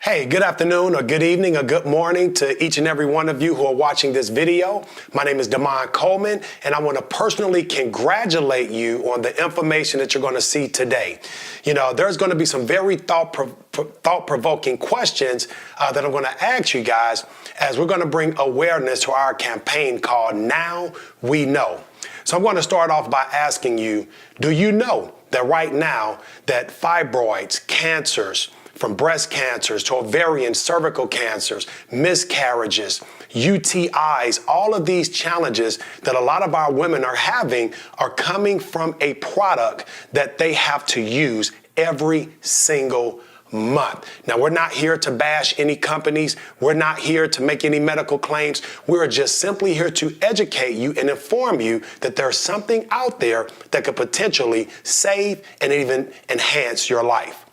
Hey, good afternoon or good evening or good morning to each and every one of you who are watching this video. My name is Damon Coleman, and I want to personally congratulate you on the information that you're going to see today. You know, there's going to be some very thought-provoking questions that I'm going to ask you guys as we're going to bring awareness to our campaign called Now We Know. So I'm going to start off by asking you, do you know that right now that fibroids, cancers, from breast cancers to ovarian, cervical cancers, miscarriages, UTIs, all of these challenges that a lot of our women are having are coming from a product that they have to use every single month. Now, we're not here to bash any companies. We're not here to make any medical claims. We're just simply here to educate you and inform you that there's something out there that could potentially save and even enhance your life.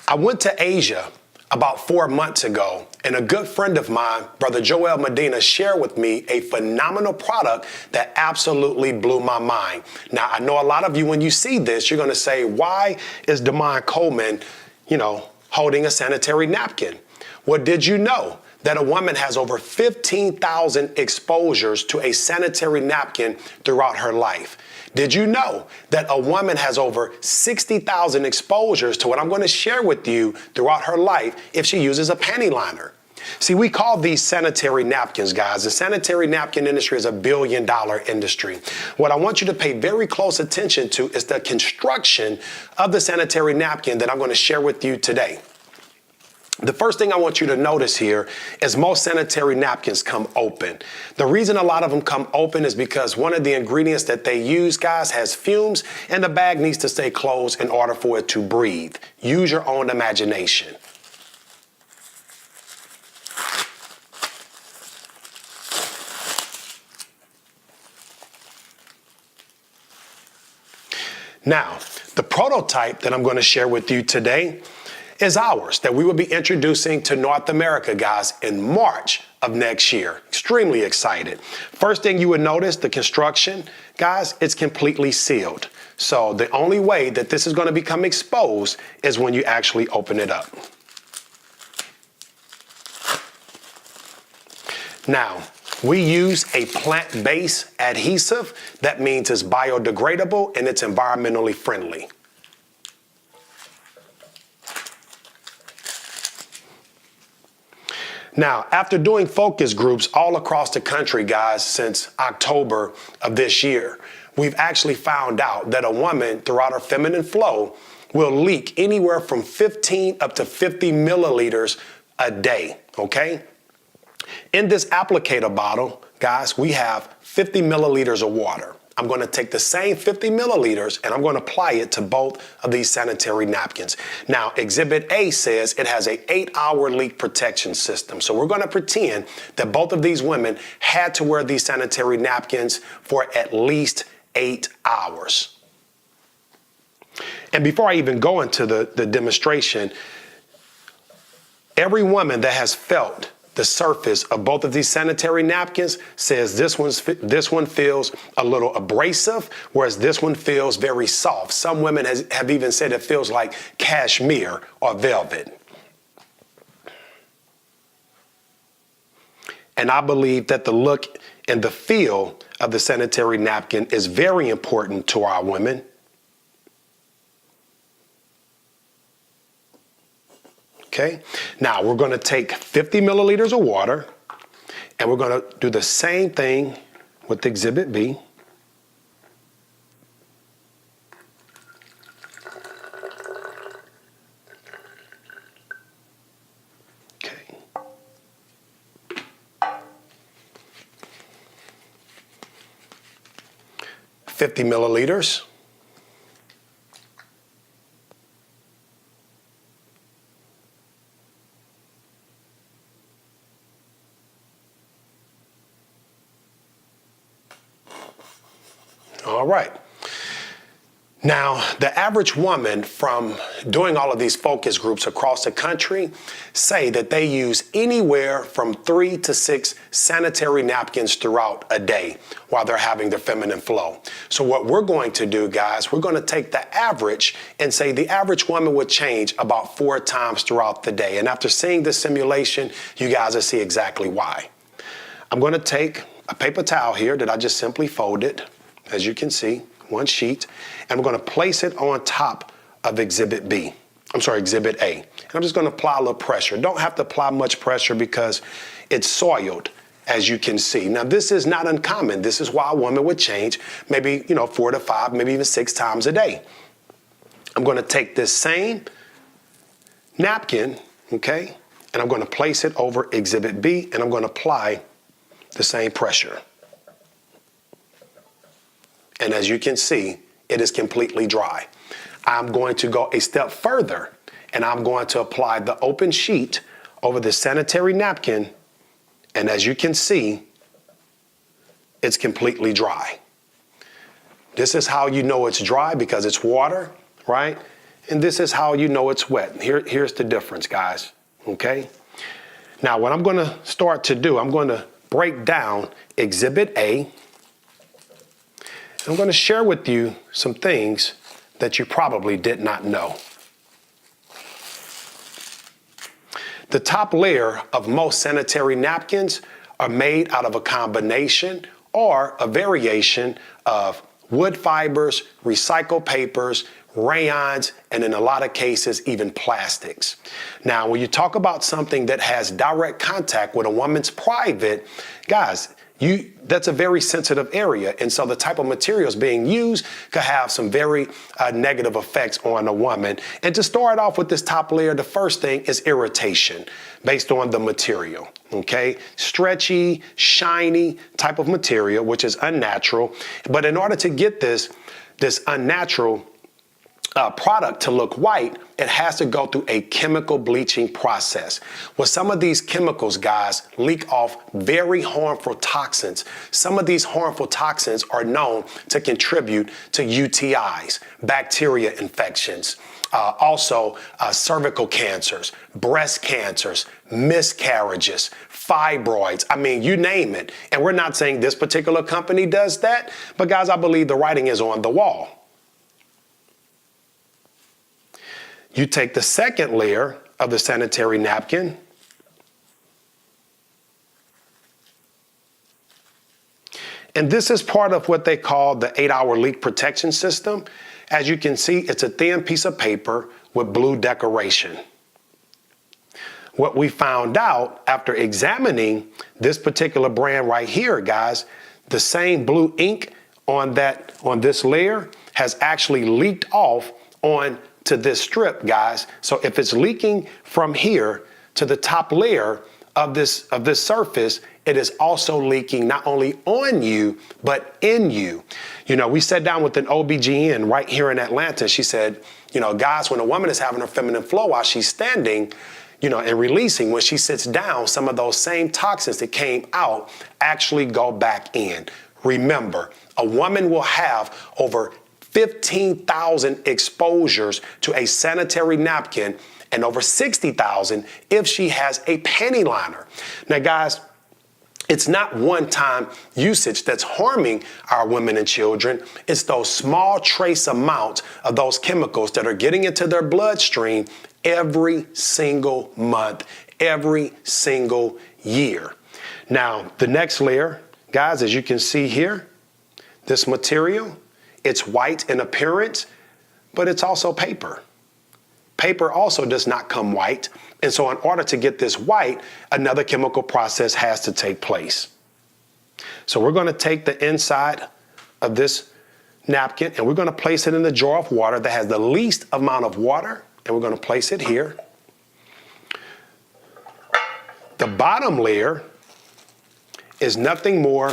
I went to Asia about 4 months ago, and a good friend of mine, Brother Joel Medina, shared with me a phenomenal product that absolutely blew my mind. Now, I know a lot of you, when you see this, you're going to say, why is Damon Coleman, holding a sanitary napkin? Well, did you know that a woman has over 15,000 exposures to a sanitary napkin throughout her life? Did you know that a woman has over 60,000 exposures to what I'm going to share with you throughout her life if she uses a panty liner? See, we call these sanitary napkins, guys. The sanitary napkin industry is $1 billion industry. What I want you to pay very close attention to is the construction of the sanitary napkin that I'm going to share with you today. The first thing I want you to notice here is most sanitary napkins come open. The reason a lot of them come open is because one of the ingredients that they use, guys, has fumes, and the bag needs to stay closed in order for it to breathe. Use your own imagination. Now, the prototype that I'm going to share with you today is ours, that we will be introducing to North America, guys, in March of next year. Extremely excited. First thing you would notice, the construction, guys, it's completely sealed. So the only way that this is going to become exposed is when you actually open it up. Now, we use a plant-based adhesive. That means it's biodegradable and it's environmentally friendly. Now, after doing focus groups all across the country, guys, since October of this year, we've actually found out that a woman throughout her feminine flow will leak anywhere from 15 up to 50 milliliters a day, okay? In this applicator bottle, guys, we have 50 milliliters of water. I'm going to take the same 50 milliliters and I'm going to apply it to both of these sanitary napkins. Now, Exhibit A says it has an 8-hour leak protection system. So we're going to pretend that both of these women had to wear these sanitary napkins for at least 8 hours. And before I even go into the demonstration, every woman that has felt the surface of both of these sanitary napkins says this one feels a little abrasive, whereas this one feels very soft. Some women have even said it feels like cashmere or velvet. And I believe that the look and the feel of the sanitary napkin is very important to our women. Okay, now we're going to take 50 milliliters of water and we're going to do the same thing with Exhibit B. Okay. $50 milliliters. All right. Now, the average woman from doing all of these focus groups across the country say that they use anywhere from 3 to 6 sanitary napkins throughout a day while they're having their feminine flow. So what we're going to do, guys, we're going to take the average and say the average woman would change about 4 times throughout the day. And after seeing this simulation, you guys will see exactly why. I'm going to take a paper towel here that I just simply folded, as you can see. One sheet, and we're going to place it on top of Exhibit A. And I'm just going to apply a little pressure. Don't have to apply much pressure because it's soiled, as you can see. Now, this is not uncommon. This is why a woman would change maybe, 4 to 5, maybe even 6 times a day. I'm going to take this same napkin, okay, and I'm going to place it over Exhibit B, and I'm going to apply the same pressure. And as you can see, it is completely dry. I'm going to go a step further, and I'm going to apply the open sheet over the sanitary napkin. And as you can see, it's completely dry. This is how you know it's dry, because it's water, right? And this is how you know it's wet. Here's the difference, guys, okay? Now, what I'm going to start to do, I'm going to break down Exhibit A. I'm going to share with you some things that you probably did not know. The top layer of most sanitary napkins are made out of a combination or a variation of wood fibers, recycled papers, rayons, and in a lot of cases, even plastics. Now, when you talk about something that has direct contact with a woman's private, guys, that's a very sensitive area. And so the type of materials being used could have some very negative effects on a woman. And to start off with this top layer, the first thing is irritation based on the material, okay? Stretchy, shiny type of material, which is unnatural. But in order to get this unnatural product to look white, it has to go through a chemical bleaching process. Well, some of these chemicals, guys, leak off very harmful toxins. Some of these harmful toxins are known to contribute to UTIs, bacteria infections, also cervical cancers, breast cancers, miscarriages, fibroids. I mean, you name it. And we're not saying this particular company does that, but guys, I believe the writing is on the wall. You take the second layer of the sanitary napkin, and this is part of what they call the 8-hour leak protection system. As you can see, it's a thin piece of paper with blue decoration. What we found out after examining this particular brand right here, guys, the same blue ink on this layer has actually leaked off on to this strip, guys. So if it's leaking from here to the top layer of this surface, it is also leaking not only on you, but in you. We sat down with an OBGYN right here in Atlanta. She said, guys, when a woman is having her feminine flow while she's standing, and releasing, when she sits down, some of those same toxins that came out actually go back in. Remember, a woman will have over 15,000 exposures to a sanitary napkin and over 60,000 if she has a panty liner. Now, guys, it's not one-time usage that's harming our women and children. It's those small trace amounts of those chemicals that are getting into their bloodstream every single month, every single year. Now, the next layer, guys, as you can see here, this material, it's white in appearance, but it's also paper. Paper also does not come white. And so in order to get this white, another chemical process has to take place. So we're going to take the inside of this napkin and we're going to place it in the jar of water that has the least amount of water. And we're going to place it here. The bottom layer is nothing more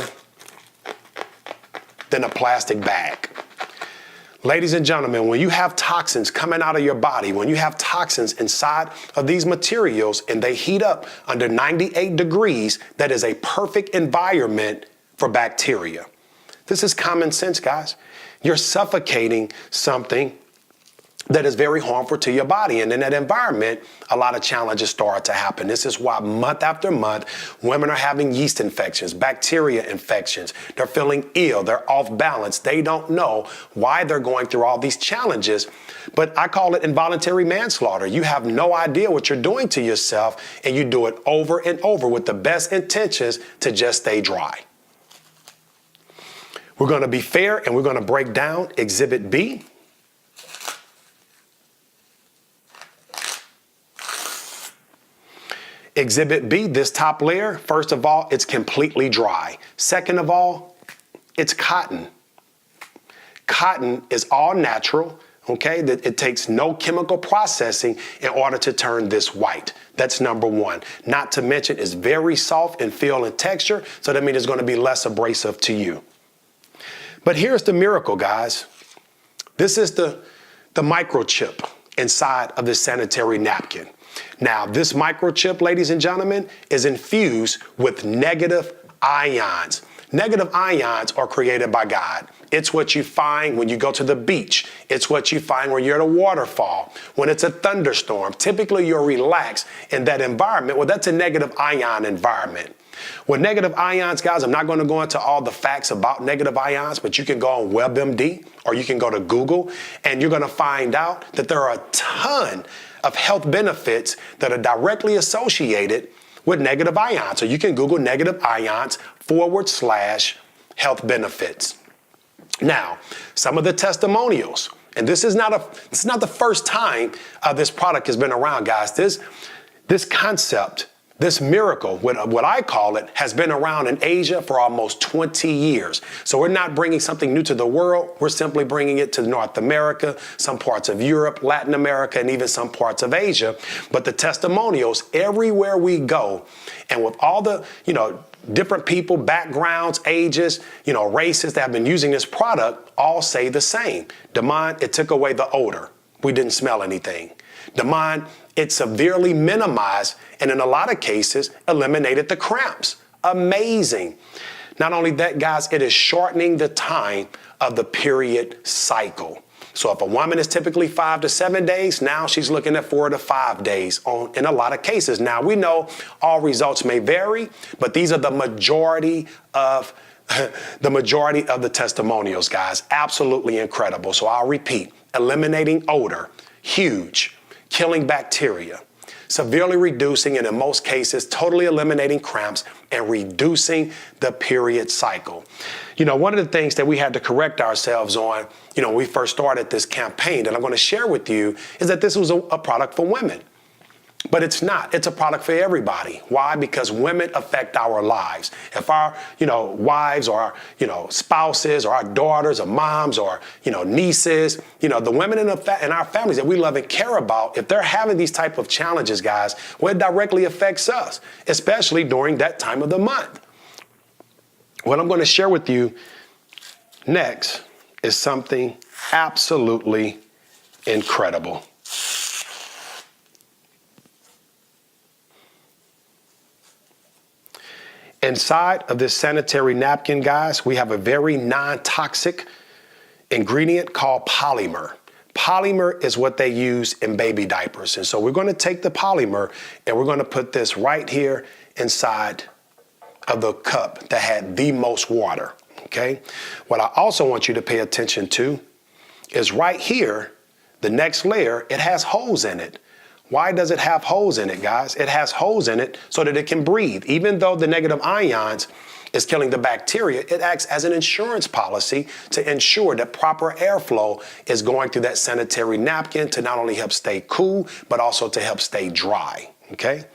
than a plastic bag. Ladies and gentlemen, when you have toxins coming out of your body, when you have toxins inside of these materials and they heat up under 98 degrees, that is a perfect environment for bacteria. This is common sense, guys. You're suffocating something that is very harmful to your body. And in that environment, a lot of challenges start to happen. This is why month after month, women are having yeast infections, bacteria infections. They're feeling ill. They're off balance. They don't know why they're going through all these challenges. But I call it involuntary manslaughter. You have no idea what you're doing to yourself, and you do it over and over with the best intentions to just stay dry. We're going to be fair, and we're going to break down Exhibit B. Exhibit B, this top layer, first of all, it's completely dry. Second of all, it's cotton. Cotton is all natural, okay? It takes no chemical processing in order to turn this white. That's number one. Not to mention it's very soft in feel and texture, so that means it's going to be less abrasive to you. But here's the miracle, guys. This is the microchip inside of this sanitary napkin. Now, this microchip, ladies and gentlemen, is infused with negative ions. Negative ions are created by God. It's what you find when you go to the beach. It's what you find when you're at a waterfall. When it's a thunderstorm, typically you're relaxed in that environment. Well, that's a negative ion environment. With negative ions, guys, I'm not going to go into all the facts about negative ions, but you can go on WebMD or you can go to Google, and you're going to find out that there are a ton of health benefits that are directly associated with negative ions. So you can Google negative ions / health benefits. Now, some of the testimonials, and this is not the first time this product has been around, guys. This concept, this miracle, what I call it, has been around in Asia for almost 20 years. So we're not bringing something new to the world. We're simply bringing it to North America, some parts of Europe, Latin America, and even some parts of Asia. But the testimonials, everywhere we go, and with all the, different people, backgrounds, ages, races that have been using this product, all say the same. Damon, it took away the odor. We didn't smell anything. Damon, it severely minimized and in a lot of cases eliminated the cramps. Amazing. Not only that, guys, it is shortening the time of the period cycle. So if a woman is typically 5 to 7 days, now she's looking at 4 to 5 days in a lot of cases. Now we know all results may vary, but these are the majority of the testimonials, guys. Absolutely incredible. So I'll repeat, eliminating odor, huge. Killing bacteria, severely reducing, and in most cases, totally eliminating cramps and reducing the period cycle. One of the things that we had to correct ourselves on, when we first started this campaign that I'm going to share with you, is that this was a product for women. But it's not. It's a product for everybody. Why? Because women affect our lives. If our, wives or our, spouses or our daughters or moms or, nieces, the women in our families that we love and care about, if they're having these type of challenges, guys, well, it directly affects us, especially during that time of the month. What I'm going to share with you next is something absolutely incredible. Inside of this sanitary napkin, guys, we have a very non-toxic ingredient called polymer. Polymer is what they use in baby diapers. And so we're going to take the polymer and we're going to put this right here inside of the cup that had the most water. Okay. What I also want you to pay attention to is right here, the next layer, it has holes in it. Why does it have holes in it, guys? It has holes in it so that it can breathe. Even though the negative ions is killing the bacteria, it acts as an insurance policy to ensure that proper airflow is going through that sanitary napkin to not only help stay cool, but also to help stay dry, okay?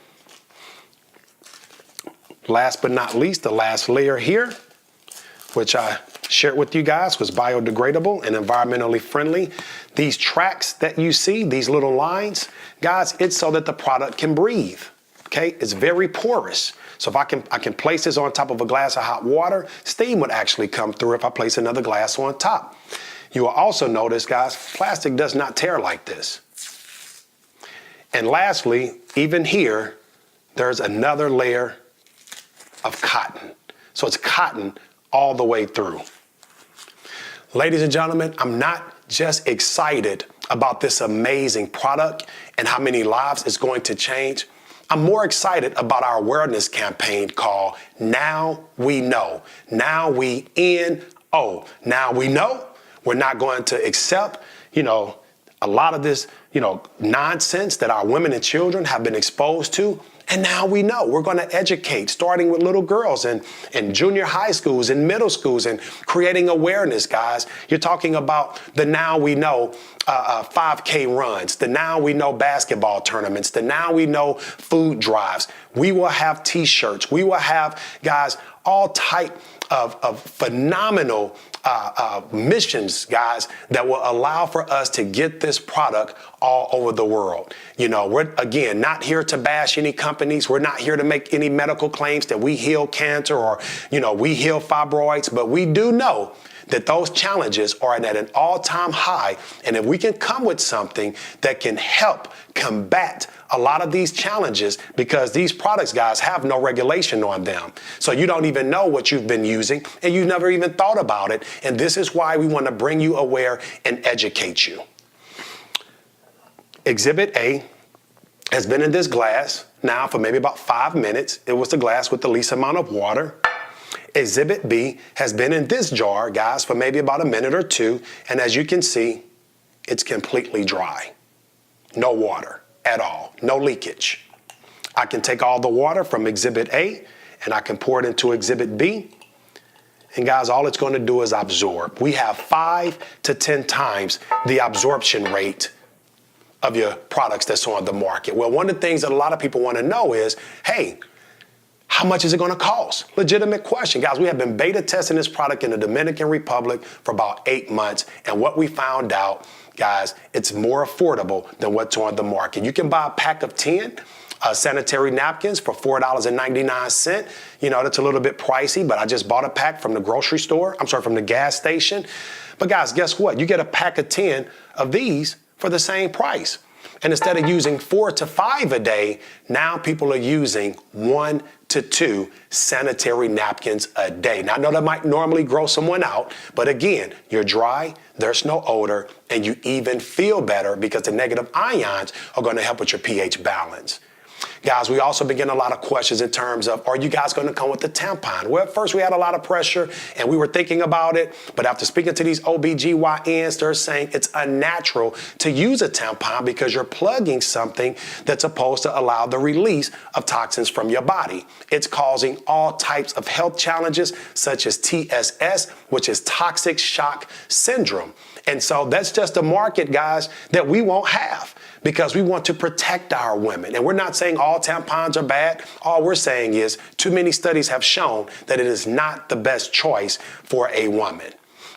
Last but not least, the last layer here, which I shared with you guys, was biodegradable and environmentally friendly. These tracks that you see, these little lines, guys, it's so that the product can breathe, okay? It's very porous. So if I can place this on top of a glass of hot water, steam would actually come through if I place another glass on top. You will also notice, guys, plastic does not tear like this. And lastly, even here, there's another layer of cotton. So it's cotton all the way through. Ladies and gentlemen, I'm not just excited about this amazing product and how many lives it's going to change. I'm more excited about our awareness campaign called Now We Know. Now we N-O. Now we know we're not going to accept, a lot of this, nonsense that our women and children have been exposed to. And now we know we're going to educate, starting with little girls in junior high schools and middle schools, and creating awareness, guys. You're talking about the Now We Know 5K runs, the Now We Know basketball tournaments, the Now We Know food drives. We will have T-shirts. We will have, guys, all type of phenomenal missions, guys, that will allow for us to get this product all over the world. We're, again, not here to bash any companies. We're not here to make any medical claims that we heal cancer or, we heal fibroids, but we do know that those challenges are at an all-time high. And if we can come with something that can help combat a lot of these challenges, because these products, guys, have no regulation on them. So you don't even know what you've been using, and you've never even thought about it. And this is why we want to bring you aware and educate you. Exhibit A has been in this glass now for maybe about 5 minutes. It was the glass with the least amount of water. Exhibit B has been in this jar, guys, for maybe about a minute or two. And as you can see, it's completely dry. No water at all, no leakage. I can take all the water from Exhibit A and I can pour it into Exhibit B. And guys, all it's going to do is absorb. We have 5 to 10 times the absorption rate of your products that's on the market. Well, one of the things that a lot of people want to know is, hey, how much is it going to cost? Legitimate question. Guys, we have been beta testing this product in the Dominican Republic for about 8 months. And what we found out, guys, it's more affordable than what's on the market. You can buy a pack of 10 sanitary napkins for $4.99. That's a little bit pricey, but I just bought a pack from the grocery store. From the gas station. But guys, guess what? You get a pack of 10 of these for the same price. And instead of using 4 to 5 a day, now people are using 1 to 2 sanitary napkins a day. Now, I know that might normally gross someone out, but again, you're dry, there's no odor, and you even feel better because the negative ions are going to help with your pH balance. Guys, we also begin a lot of questions in terms of, are you guys going to come with the tampon? Well, at first we had a lot of pressure and we were thinking about it. But after speaking to these OBGYNs, they're saying it's unnatural to use a tampon because you're plugging something that's supposed to allow the release of toxins from your body. It's causing all types of health challenges such as TSS, which is toxic shock syndrome. And so that's just a market, guys, that we won't have, because we want to protect our women. And we're not saying all tampons are bad. All we're saying is too many studies have shown that it is not the best choice for a woman.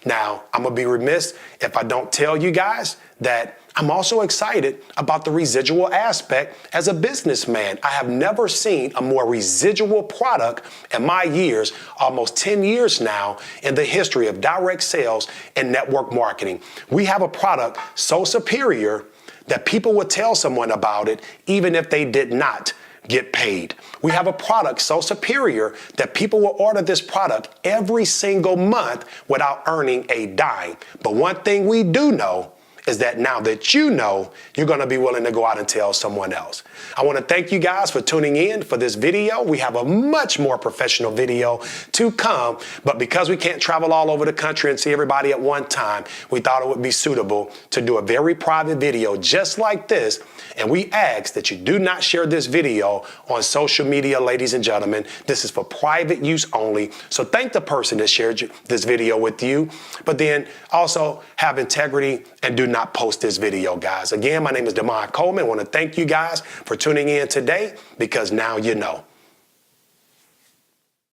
Now, I'm going to be remiss if I don't tell you guys that I'm also excited about the residual aspect as a businessman. I have never seen a more residual product in my years, almost 10 years now, in the history of direct sales and network marketing. We have a product so superior that people would tell someone about it even if they did not get paid. We have a product so superior that people will order this product every single month without earning a dime. But one thing we do know is that now that you know, you're going to be willing to go out and tell someone else. I want to thank you guys for tuning in for this video. We have a much more professional video to come, but because we can't travel all over the country and see everybody at one time, we thought it would be suitable to do a very private video just like this. And we ask that you do not share this video on social media, ladies and gentlemen. This is for private use only. So thank the person that shared this video with you, but then also have integrity and do not post this video, guys. Again, my name is Damon Coleman. I want to thank you guys for tuning in today, because now you know.